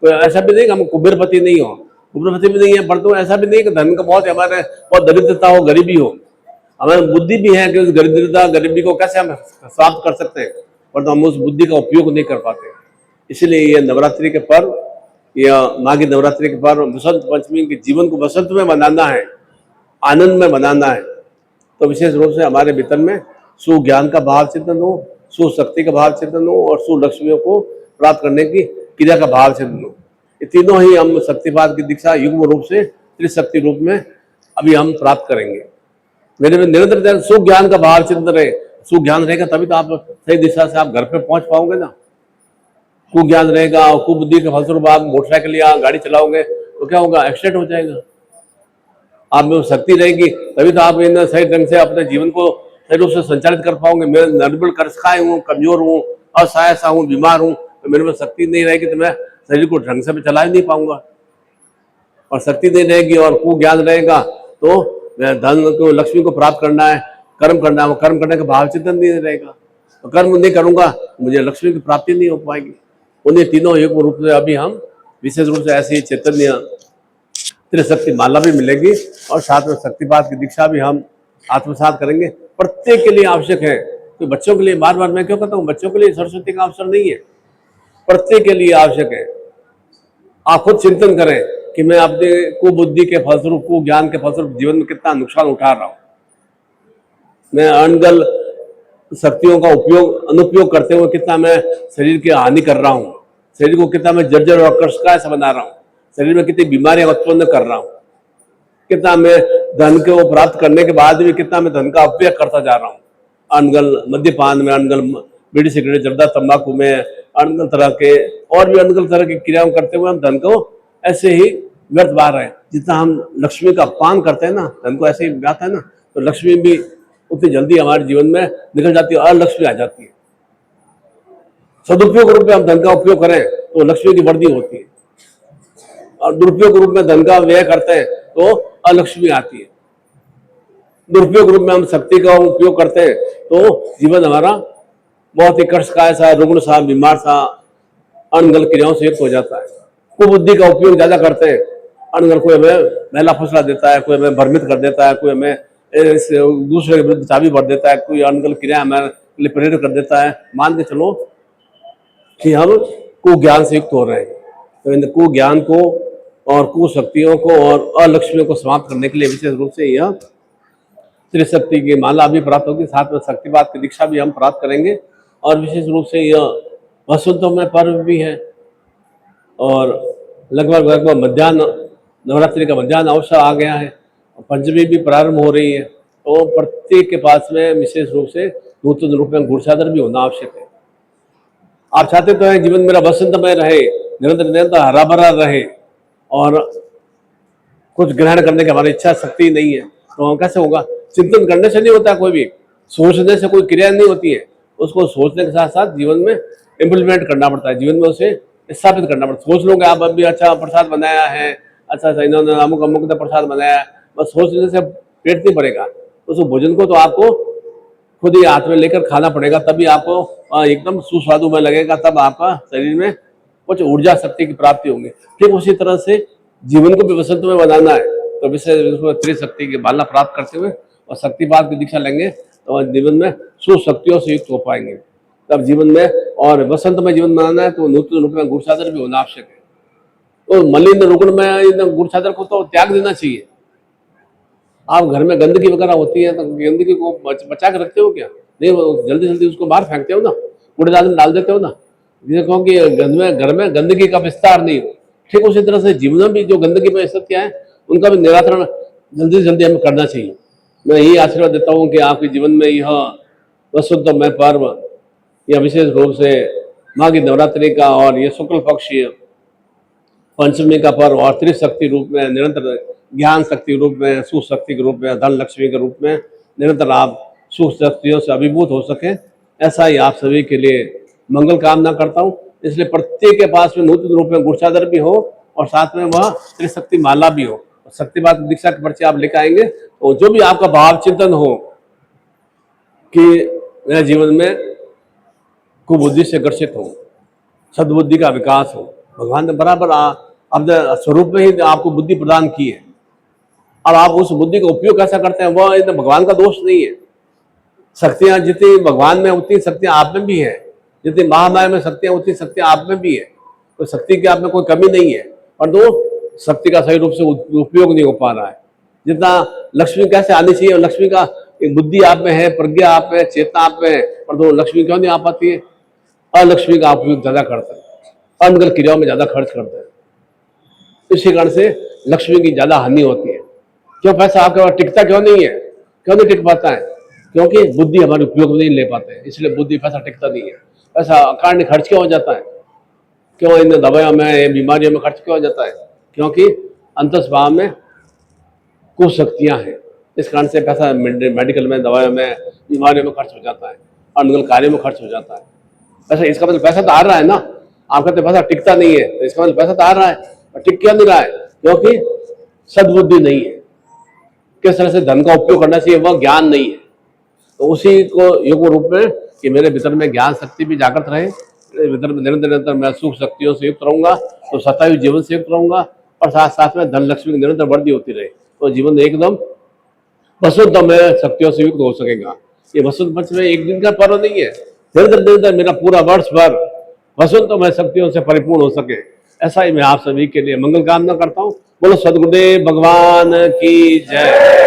कोई ऐसा भी नहीं कि हम कुबेरपति नहीं हो, कुबेरपति भी नहीं है, परंतु ऐसा भी नहीं कि धन का बहुत हमारे बहुत दरिद्रता हो, गरीबी हो। हमारी बुद्धि भी है कि उस दरिद्रता गरीबी को कैसे हम समाप्त कर सकते हैं, परंतु हम उस बुद्धि का उपयोग नहीं कर पाते। इसलिए ये नवरात्रि के पर्व या माघी नवरात्रि के पर्व, बसंत पंचमी के जीवन को बसंत में मनाना है, आनंद में मनाना है, तो विशेष रूप से हमारे भीतर में सुज्ञान का भाव चिंतन हो, सुशक्ति का भाव चिंतन हो, और सुलक्ष्मियों को प्राप्त करने की क्रिया का भाव चिंतन हो। ये तीनों ही हम शक्तिपात की दीक्षा युग्म रूप से त्रिशक्ति रूप में अभी हम प्राप्त करेंगे। मेरे में निरंतर सुज्ञान का भाव चिंतन रहे, सुज्ञान रहेगा तभी तो आप सही दिशा से आप घर पे पहुंच पाओगे ना। कुज्ञान रहेगा और कुबुद्धि के फलस्वरूप आप मोटरसाइकिल या गाड़ी चलाओगे तो क्या होगा, एक्सीडेंट हो जाएगा। आप में शक्ति रहेगी तभी तो आप इन सही ढंग से अपने जीवन को सही रूप से संचालित कर पाओगे। मैं निर्बल कर्षकाय हूँ, कमजोर हूँ, असहाय सा हूँ, बीमार हूँ, तो मेरे में शक्ति नहीं रहेगी तो मैं शरीर को ढंग से भी चला ही नहीं पाऊंगा। और शक्ति नहीं रहेगी और कुज्ञान रहेगा तो मैं धन को, लक्ष्मी को प्राप्त करना है, कर्म करना है, वो कर्म करने का भाव चिंतन नहीं रहेगा, तो कर्म नहीं करूंगा मुझे लक्ष्मी की प्राप्ति नहीं हो पाएगी। उन्हें तीनों युग रूप से अभी हम विशेष रूप से ऐसी चैतन्य त्रिशक्ति माला भी मिलेगी और साथ में शक्तिपात की दीक्षा भी हम आत्मसात करेंगे। प्रत्येक के लिए आवश्यक है, तो बच्चों के लिए बार बार मैं क्यों कहता हूँ, बच्चों के लिए सरस्वती का अवसर नहीं है, प्रत्येक के लिए आवश्यक है। आप खुद चिंतन करें कि मैं अपने कुबुद्धि के फलस्वरूप, कुज्ञान के फलस्वरूप जीवन में कितना नुकसान उठा रहा हूं। मैं अनगल शक्तियों का उपयोग, अनुपयोग करते हुए कितना मैं शरीर की हानि कर रहा हूँ, शरीर को कितना मैं जर्जर और कर्षकाय से बना रहा हूँ, शरीर में कितनी बीमारियां उत्पन्न कर रहा हूँ, कितना मैं धन को प्राप्त करने के बाद भी कितना मैं धन का अपव्यय करता जा रहा हूँ। अनगल मद्यपान में, अनगल बीड़ी सिगरेट जर्दा तंबाकू में, अनगल तरह के और भी अनगल तरह की क्रियाओं करते हुए हम धन को ऐसे ही व्यर्थ बहा रहे हैं। जितना हम लक्ष्मी का अपमान करते हैं ना, धन को ऐसे ही जाता है ना, तो लक्ष्मी भी उतनी जल्दी हमारे जीवन में निकल जाती है, अलक्ष्मी आ जाती है। सदुपयोग रूप में हम धन का उपयोग करें तो लक्ष्मी की वृद्धि होती है, और दुरुपयोग रूप में धन का व्यय करते हैं तो अलक्ष्मी आती है। दुरुपयोग रूप में हम शक्ति का उपयोग करते हैं तो जीवन हमारा बहुत ही कर्षकाय सा, रुग्ण सा, बीमार सा, अनगल क्रियाओं से युक्त हो जाता है। कुबुद्धि का उपयोग ज्यादा करते हैं, अनगल कोई हमें महला फुसला देता है, कोई हमें भ्रमित कर देता है, कोई हमें दूसरे के विरुद्ध चाबी भर देता है, कोई अनगल क्रिया हमारे लिए प्रेरित कर देता है। मान के चलो कि हम कुज्ञान से युक्त हो रहे हैं, तो इन कुज्ञान को और कुशक्तियों को और अलक्ष्मियों को समाप्त करने के लिए विशेष रूप से यह त्रिशक्ति की माला भी प्राप्त होगी, साथ में शक्तिपात की दीक्षा भी हम प्राप्त करेंगे। और विशेष रूप से यह वसंतों में पर्व भी है और लगभग मध्याह्न, नवरात्रि का मध्याह्न अवसर आ गया है, पंचमी भी प्रारंभ हो रही है, तो प्रत्येक के पास में विशेष रूप से नूतन रूप में घुड़सादर भी होना आवश्यक है। आप चाहते तो है जीवन मेरा वसंतमय रहे, निरंतर निरंतर हरा भरा रहे और कुछ ग्रहण करने की हमारी इच्छा शक्ति नहीं है, तो कैसे होगा? चिंतन करने से नहीं होता, कोई भी सोचने से कोई क्रिया नहीं होती है। उसको सोचने के साथ साथ जीवन में इम्प्लीमेंट करना पड़ता है, जीवन में उसे स्थापित करना पड़ता है। सोच लोगे आप अभी अच्छा प्रसाद बनाया है, अच्छा अच्छा इन्होंने अमुक अमुक का प्रसाद बनाया है, बस सोचने से पेट नहीं भरेगा। उस भोजन को तो आपको खुद ही हाथ में लेकर खाना पड़ेगा, तभी आपको एकदम सुस्वादु में लगेगा, तब आपका शरीर में कुछ ऊर्जा शक्ति की प्राप्ति होगी। ठीक उसी तरह से जीवन को भी वसंत में बनाना है, तो विशेष त्रिशक्ति की बालना प्राप्त करते हुए और शक्तिपात की दीक्षा लेंगे तो जीवन में सुशक्तियों से युक्त हो पाएंगे। तब जीवन में और वसंत में जीवन बनाना है तो नूतन रूप में गुड़ चादर भी होना आवश्यक है। तो मलिन रुग्ण में गुड़ चादर को तो त्याग देना चाहिए। आप घर में गंदगी वगैरह होती है तो गंदगी को बचा के रखते हो क्या? नहीं, वो जल्दी जल्दी उसको बाहर फेंकते हो ना, कूड़ेदान में डाल देते हो ना, देखो कि घर में गंदगी का विस्तार नहीं हो। ठीक उसी तरह से जीवन में भी जो गंदगी में स्थितियां हैं उनका भी निराकरण जल्दी से जल्दी हमें करना चाहिए। मैं यही आशीर्वाद देता हूँ कि आपके जीवन में यह वसुद्धमय पर्व या विशेष रूप से माँ की नवरात्रि का और ये शुक्ल पक्ष पंचमी का पर्व और त्रिशक्ति रूप में निरंतर ज्ञान शक्ति रूप में, सुशक्ति के रूप में, धन लक्ष्मी के रूप में निरंतर आप सुशक्तियों से अभिभूत हो सके, ऐसा ही आप सभी के लिए मंगल कामना करता हूँ। इसलिए प्रत्येक के पास में नूतन रूप में गुड़ चादर भी हो और साथ में वह त्रिशक्ति माला भी हो। शक्तिपात दीक्षा के पर्चे आप लेकर आएंगे तो जो भी आपका भाव चिंतन हो कि मेरे जीवन में कुबुद्धि से ग्रसित हो, सद्बुद्धि का विकास हो, भगवान ने बराबर अपने स्वरूप में ही आपको बुद्धि प्रदान की है। अब आप उस बुद्धि का उपयोग कैसा करते हैं वह इतना भगवान का दोष नहीं है। शक्तियां जितनी भगवान में उतनी शक्तियां आप में भी है, जितनी महामाया में शक्तियां उतनी शक्तियां आप में भी है। तो शक्ति की आप में कोई कमी नहीं है, और तो शक्ति का सही रूप से उपयोग नहीं हो पा रहा है। जितना लक्ष्मी कैसे आनी चाहिए, लक्ष्मी का एक बुद्धि आप में है, प्रज्ञा आप में, चेतना आप में है, और तो लक्ष्मी क्यों नहीं आ पाती है? अलक्ष्मी का उपयोग ज्यादा करता है, अनगल क्रियाओं में ज्यादा खर्च करते हैं, इसी कारण से लक्ष्मी की ज्यादा हानि होती है। क्यों? पैसा आपके पास टिकता क्यों नहीं है? क्यों नहीं टिक पाता है? क्योंकि बुद्धि हमारे उपयोग में नहीं ले पाते हैं, इसलिए बुद्धि पैसा टिकता नहीं है। पैसा अकारण खर्च क्यों हो जाता है? क्यों इन दवाइयों में, बीमारियों में खर्च क्यों हो जाता है? क्योंकि अंतस्भाव में कुछ शक्तियां हैं, इस कारण से पैसा मेडिकल में, दवाइयों में, बीमारियों में खर्च हो जाता है, अनगल कार्यों में खर्च हो जाता है। पैसा, इसका मतलब पैसा तो आ रहा है ना, आप कहते पैसा टिकता नहीं है, तो इसका मतलब पैसा तो आ रहा है, और टिक क्यों नहीं रहा है? क्योंकि सद्बुद्धि नहीं है। किस तरह से धन का उपयोग करना चाहिए वह ज्ञान नहीं है। तो उसी को योग रूप में कि मेरे भीतर में ज्ञान शक्ति भी जागृत रहे, मेरे भीतर में निरंतर निरंतर मैं सुख शक्तियों से युक्त रहूंगा, तो सतायु जीवन से युक्त रहूंगा, और साथ साथ में धन लक्ष्मी की निरंतर वृद्धि होती रहे, तो जीवन एकदम वसुद्धमय शक्तियों से युक्त हो सकेगा। ये वसंत पंचमी एक दिन का पर्व नहीं है, निरंतर निरंतर मेरा पूरा वर्ष भर वसंतमय शक्तियों से परिपूर्ण हो सके, ऐसा ही मैं आप सभी के लिए मंगल कामना करता हूँ। बोलो सद्गुरुदेव भगवान की जय।